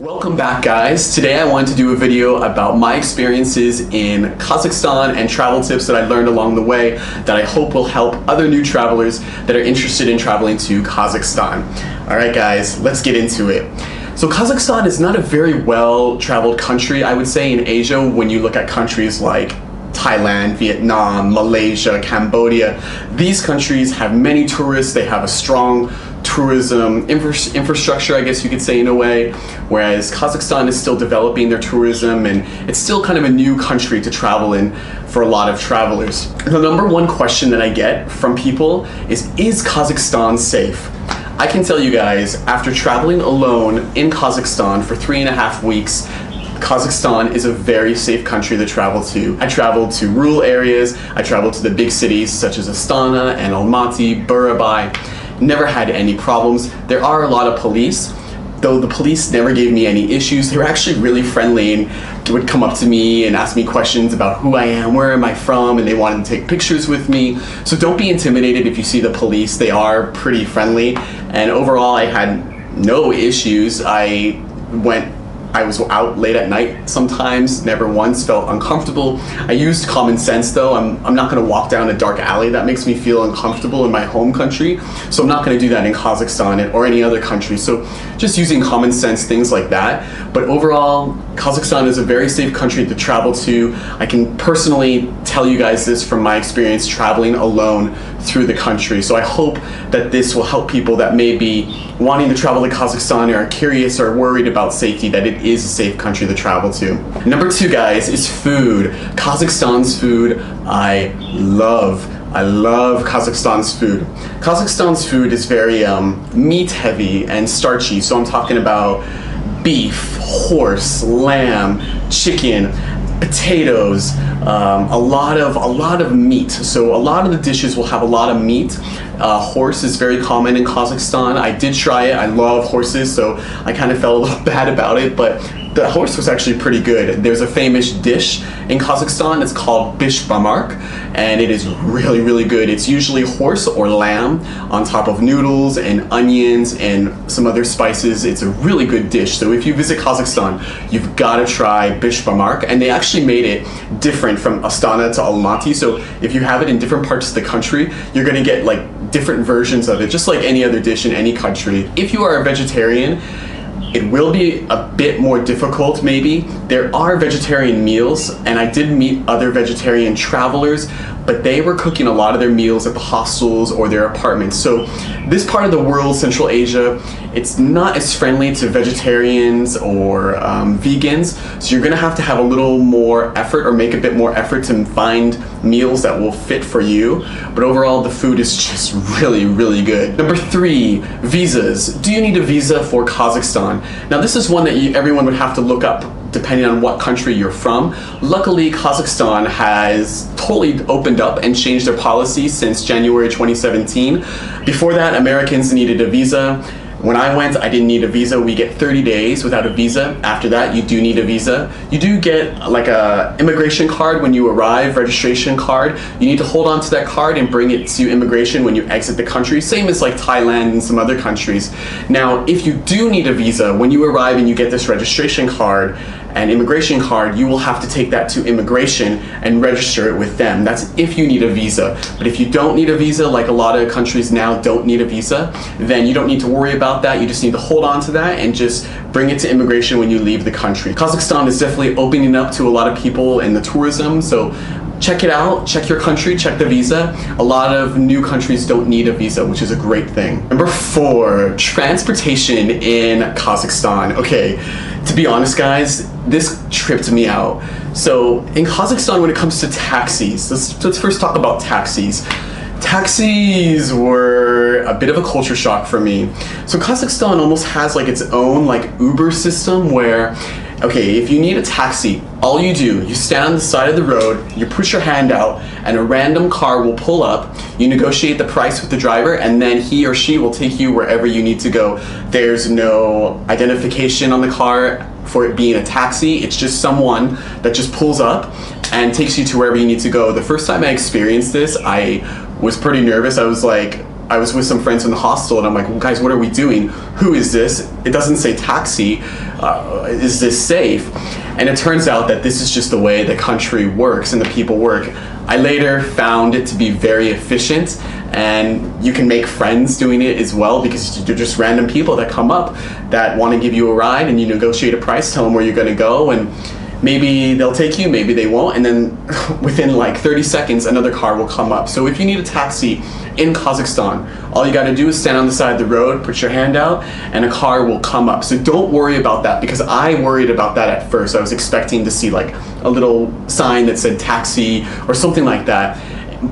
Welcome back, guys. Today I wanted to do a video about my experiences in Kazakhstan and travel tips that I learned along the way that I hope will help other new travelers that are interested in traveling to Kazakhstan. Alright guys, let's get into it. So Kazakhstan is not a very well-traveled country, I would say, in Asia when you look at countries like Thailand, Vietnam, Malaysia, Cambodia. These countries have many tourists, they have a strong tourism infrastructure, I guess you could say, in a way, whereas Kazakhstan is still developing their tourism and it's still kind of a new country to travel in for a lot of travelers. The number one question that I get from people is Kazakhstan safe? I can tell you guys, after traveling alone in Kazakhstan for 3.5 weeks, Kazakhstan is a very safe country to travel to. I traveled to rural areas, I traveled to the big cities such as Astana and Almaty, Burabay. Never had any problems. There are a lot of police, though the police never gave me any issues. They were actually really friendly and would come up to me and ask me questions about who I am, where am I from, and they wanted to take pictures with me. So don't be intimidated if you see the police. They are pretty friendly, and overall I had no issues. I was out late at night sometimes, never once felt uncomfortable. I used common sense though. I'm not gonna walk down a dark alley. That makes me feel uncomfortable in my home country. So I'm not gonna do that in Kazakhstan or any other country. So just using common sense, things like that. But overall, Kazakhstan is a very safe country to travel to. I can personally tell you guys this from my experience traveling alone through the country. So I hope that this will help people that may be wanting to travel to Kazakhstan or are curious or worried about safety, that it is a safe country to travel to. Number two, guys, is food. Kazakhstan's food, I love Kazakhstan's food. Kazakhstan's food is very meat heavy and starchy. So I'm talking about beef, horse, lamb, chicken, potatoes, a lot of meat. So a lot of the dishes will have a lot of meat. Horse is very common in Kazakhstan. I did try it. I love horses, so I kind of felt a little bad about it, but the horse was actually pretty good. There's a famous dish in Kazakhstan. It's called bishbamark, and it is really, really good. It's usually horse or lamb on top of noodles and onions and some other spices. It's a really good dish. So if you visit Kazakhstan, you've got to try bishbamark, and they actually made it different from Astana to Almaty. So if you have it in different parts of the country, you're going to get like different versions of it, just like any other dish in any country. If you are a vegetarian, it will be a bit more difficult maybe. There are vegetarian meals, and I did meet other vegetarian travelers, but they were cooking a lot of their meals at the hostels or their apartments. So this part of the world, Central Asia, it's not as friendly to vegetarians or vegans, so you're gonna have to have a little more effort or make a bit more effort to find meals that will fit for you. But overall, the food is just really, really good. Number three, visas. Do you need a visa for Kazakhstan? Now this is one that everyone would have to look up depending on what country you're from. Luckily, Kazakhstan has totally opened up and changed their policy since January 2017. Before that, Americans needed a visa. When I went, I didn't need a visa. We get 30 days without a visa. After that, you do need a visa. You do get like a immigration card when you arrive, registration card. You need to hold on to that card and bring it to immigration when you exit the country. Same as like Thailand and some other countries. Now, if you do need a visa, when you arrive and you get this registration card and immigration card, you will have to take that to immigration and register it with them. That's if you need a visa. But if you don't need a visa, like a lot of countries now don't need a visa, then you don't need to worry about that. You just need to hold on to that and just bring it to immigration when you leave the country. Kazakhstan is definitely opening up to a lot of people in the tourism, so check it out, check your country, check the visa. A lot of new countries don't need a visa, which is a great thing. Number four, transportation in Kazakhstan. Okay, to be honest guys, this tripped me out. So in Kazakhstan, when it comes to taxis, let's first talk about taxis. Taxis were a bit of a culture shock for me. So Kazakhstan almost has like its own like Uber system where, okay, if you need a taxi, all you do, you stand on the side of the road, you push your hand out, and a random car will pull up, you negotiate the price with the driver, and then he or she will take you wherever you need to go. There's no identification on the car for it being a taxi. It's just someone that just pulls up and takes you to wherever you need to go. The first time I experienced this, I was pretty nervous. I was with some friends in the hostel and I'm like, well, guys, what are we doing? Who is this? It doesn't say taxi. is this safe? And it turns out that this is just the way the country works and the people work. I later found it to be very efficient, and you can make friends doing it as well, because you're just random people that come up that want to give you a ride, and you negotiate a price, tell them where you're going to go, and maybe they'll take you, maybe they won't, and then within like 30 seconds another car will come up. So if you need a taxi in Kazakhstan, all you got to do is stand on the side of the road, put your hand out, and a car will come up. So don't worry about that, because I worried about that at first. I was expecting to see like a little sign that said taxi or something like that.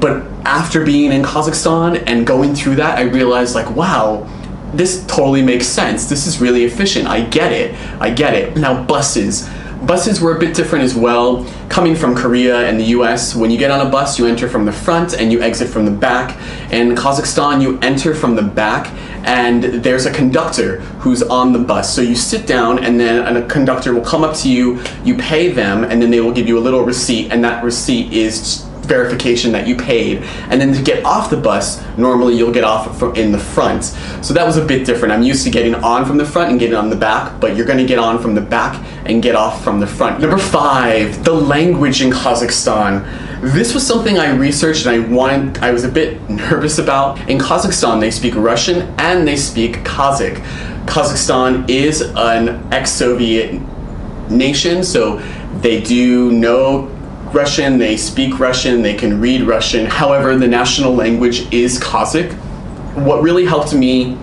But after being in Kazakhstan and going through that, I realized like, wow, this totally makes sense. This is really efficient. I get it. Now buses. Buses were a bit different as well. Coming from Korea and the US, when you get on a bus, you enter from the front and you exit from the back. In Kazakhstan, you enter from the back and there's a conductor who's on the bus. So you sit down and then a conductor will come up to you, you pay them, and then they will give you a little receipt, and that receipt is verification that you paid. And then to get off the bus, normally you'll get off from in the front. So that was a bit different. I'm used to getting on from the front and getting on the back, but you're going to get on from the back and get off from the front. Number 5, the language in Kazakhstan. This was something I researched and I was a bit nervous about. In Kazakhstan, they speak Russian and they speak Kazakh. Kazakhstan is an ex-Soviet nation, so they do know Russian, they speak Russian, they can read Russian. However, the national language is Kazakh. What really helped me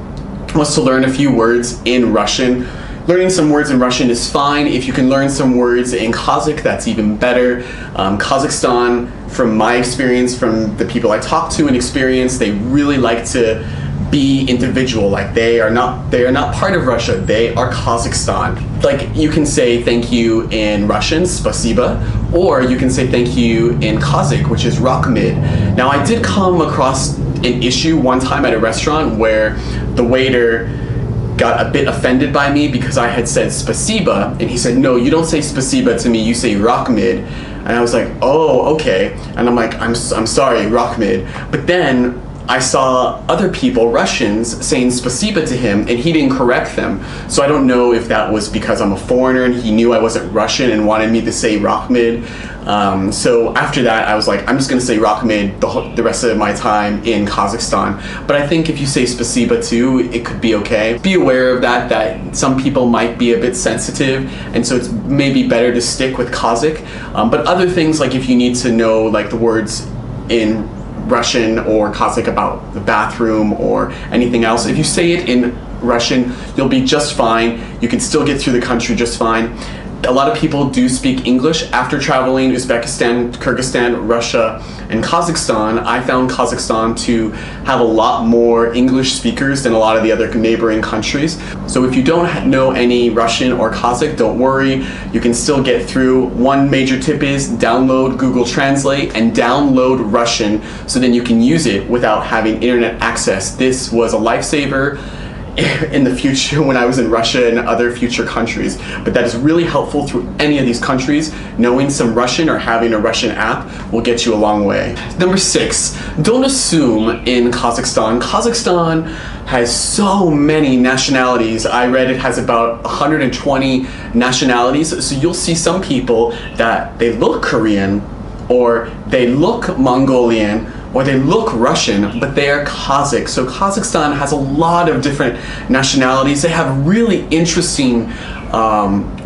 was to learn a few words in Russian. Learning some words in Russian is fine. If you can learn some words in Kazakh, that's even better. Kazakhstan, from my experience, from the people I talked to and experience, they really like to be individual. Like they are not part of Russia, they are Kazakhstan. Like you can say thank you in Russian, spasiba, or you can say thank you in Kazakh, which is rakhmid. Now I did come across an issue one time at a restaurant where the waiter got a bit offended by me because I had said spasiba, and he said, no, you don't say spasiba to me, you say rakhmid. And I was like, oh, okay. And I'm like, I'm sorry, rakhmid. But then I saw other people, Russians, saying spasiba to him, and he didn't correct them. So I don't know if that was because I'm a foreigner and he knew I wasn't Russian and wanted me to say rakhmid. So after that, I was like, I'm just gonna say rakhmid the rest of my time in Kazakhstan. But I think if you say spasiba too, it could be okay. Be aware of that some people might be a bit sensitive, and so it's maybe better to stick with Kazakh. But other things, like if you need to know like the words in Russian or Kazakh about the bathroom or anything else, if you say it in Russian, you'll be just fine. You can still get through the country just fine. A lot of people do speak English after traveling Uzbekistan, Kyrgyzstan, Russia, and Kazakhstan. I found Kazakhstan to have a lot more English speakers than a lot of the other neighboring countries. So if you don't know any Russian or Kazakh, don't worry, you can still get through. One major tip is download Google Translate and download Russian so then you can use it without having internet access. This was a lifesaver in the future when I was in Russia and other future countries. But that is really helpful through any of these countries. Knowing some Russian or having a Russian app will get you a long way. Number 6, don't assume in Kazakhstan. Kazakhstan has so many nationalities. I read it has about 120 nationalities. So you'll see some people that they look Korean or they look Mongolian or they look Russian, but they are Kazakh. So Kazakhstan has a lot of different nationalities. They have really interesting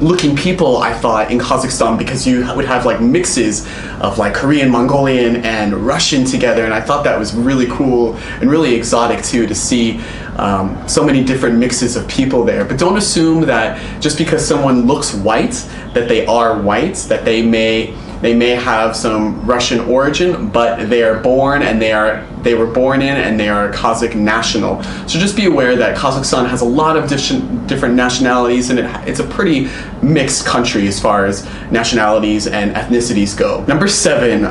looking people, I thought, in Kazakhstan, because you would have like mixes of like Korean, Mongolian, and Russian together, and I thought that was really cool and really exotic too, to see so many different mixes of people there. But don't assume that just because someone looks white, that they are white, that they may have some Russian origin, but they are born and they were born in and they are Kazakh national. So just be aware that Kazakhstan has a lot of different nationalities, and it's a pretty mixed country as far as nationalities and ethnicities go. Number 7,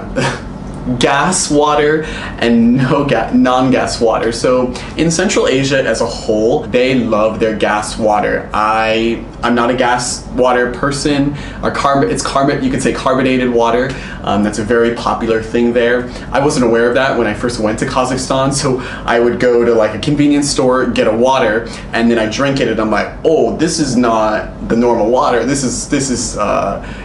gas water and non-gas water. So in Central Asia as a whole, they love their gas water. I I'm not a gas water person. You could say carbonated water. That's a very popular thing there. I wasn't aware of that when I first went to Kazakhstan, so I would go to like a convenience store, get a water, and then I drink it, and I'm like, oh, this is not the normal water. This is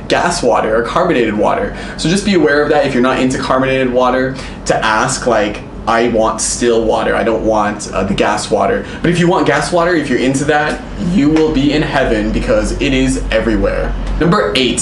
gas water or carbonated water. So just be aware of that if you're not into carbonated water, to ask like, I want still water, I don't want the gas water. But if you want gas water, if you're into that, you will be in heaven because it is everywhere. Number 8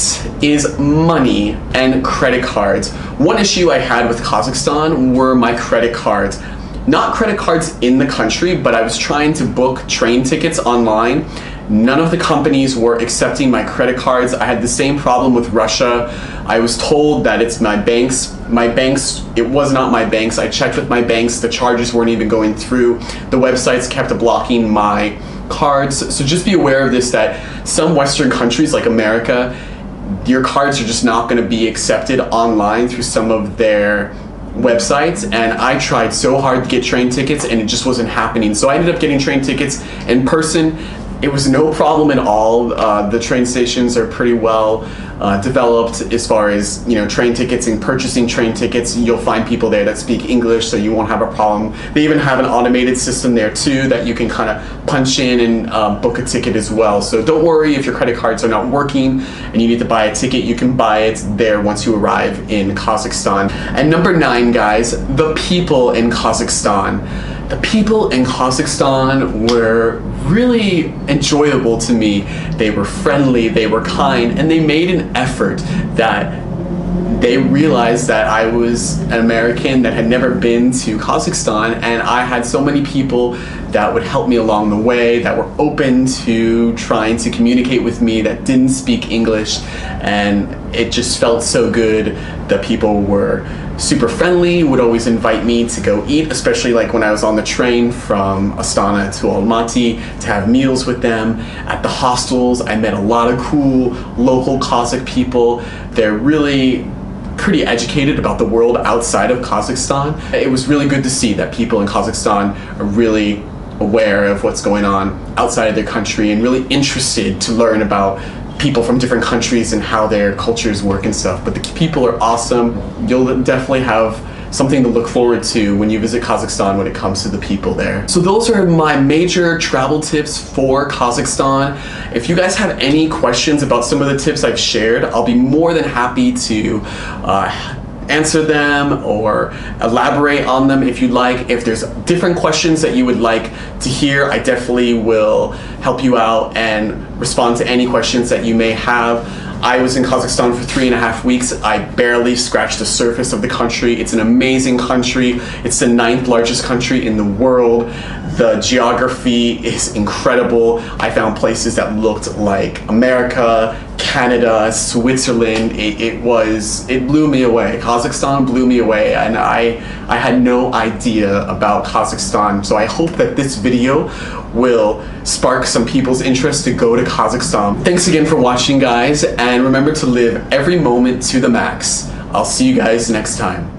is money and credit cards. One issue I had with Kazakhstan were my credit cards. Not credit cards in the country, but I was trying to book train tickets online. None of the companies were accepting my credit cards. I had the same problem with Russia. I was told that it's my banks. It was not my banks. I checked with my banks. The charges weren't even going through. The websites kept blocking my cards. So just be aware of this, that some Western countries like America, your cards are just not going to be accepted online through some of their websites, and I tried so hard to get train tickets and it just wasn't happening. So I ended up getting train tickets in person. It was no problem at all. The train stations are pretty well developed as far as, you know, train tickets and purchasing train tickets. You'll find people there that speak English, so you won't have a problem. They even have an automated system there too that you can kind of punch in and book a ticket as well. So don't worry if your credit cards are not working and you need to buy a ticket. You can buy it there once you arrive in Kazakhstan. And number 9, guys, the people in Kazakhstan. The people in Kazakhstan were really enjoyable to me. They were friendly, they were kind, and they made an effort that they realized that I was an American that had never been to Kazakhstan, and I had so many people that would help me along the way, that were open to trying to communicate with me, that didn't speak English, and it just felt so good. The people were super friendly, would always invite me to go eat, especially like when I was on the train from Astana to Almaty, to have meals with them. At the hostels, I met a lot of cool local Kazakh people. They're really pretty educated about the world outside of Kazakhstan. It was really good to see that people in Kazakhstan are really aware of what's going on outside of their country and really interested to learn about people from different countries and how their cultures work and stuff. But the people are awesome. You'll definitely have something to look forward to when you visit Kazakhstan when it comes to the people there. So those are my major travel tips for Kazakhstan. If you guys have any questions about some of the tips I've shared, I'll be more than happy to answer them or elaborate on them if you'd like. If there's different questions that you would like to hear, I definitely will help you out and respond to any questions that you may have. I was in Kazakhstan for 3.5 weeks. I barely scratched the surface of the country. It's an amazing country. It's the 9th largest country in the world. The geography is incredible. I found places that looked like America, Canada, Switzerland. It blew me away. Kazakhstan blew me away, and I had no idea about Kazakhstan. So I hope that this video will spark some people's interest to go to Kazakhstan. Thanks again for watching, guys, and remember to live every moment to the max. I'll see you guys next time.